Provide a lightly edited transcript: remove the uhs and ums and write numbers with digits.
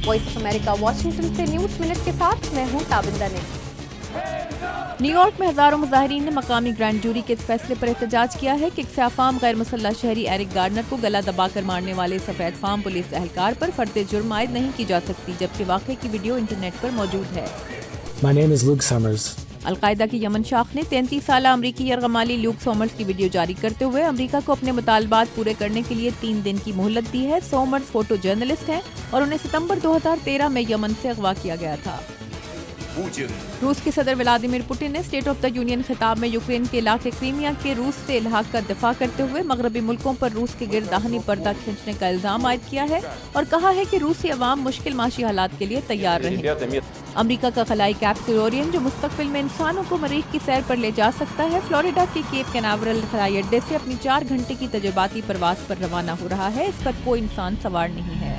Voice of America Washington से news minute के साथ मैं हूं ताबिंदा ने। न्यूयॉर्क में हजारों मुजाहिरीन ने मकामी ग्रैंड जूरी के इस फैसले पर एहतजाज किया है कि एक अफाम गैर मुसल्लह शहरी एरिक गार्डनर को गला दबाकर मारने वाले सफेद फार्म पुलिस एहलकार पर फर्द जुर्म आयद नहीं की जा सकती, जबकि वाक़े की वीडियो इंटरनेट पर मौजूद है। My name is Luke Summers. Al Qaeda की यमन शाख ने 33 साल अमरीकी यरगमाली ल्यूक सॉमर्स की वीडियो जारी करते हुए अमरीका को अपने मुतालबात पूरे करने के लिए 3 दिन की मोहलत दी है। सॉमर्स फोटो जर्नलिस्ट हैं और उन्हें सितंबर 2013 में यमन से अगवा किया गया था। रूस के सदर व्लादिमीर पुतिन ने स्टेट ऑफ द यूनियन खिताब में यूक्रेन के इलाके क्रीमिया के रूस से इल्हाक का दिफा करते हुए मगरबी मुल्कों पर रूस के गिर्द दाहनी पर्दा खींचने का इल्जाम आयद किया है और कहा है कि रूसी अवाम मुश्किल माशी हालात के लिए तैयार रहे। अमरीका का खलाई कैप्सूल ओरियन जो मुस्तकबिल में इंसानों को मरीख की सैर पर ले जा सकता है, फ्लोरिडा के केप कैनावरल खलाई अड्डे से अपनी 4 घंटे की तजुर्बाती परवाज पर रवाना हो रहा है। इस पर कोई इंसान सवार नहीं है।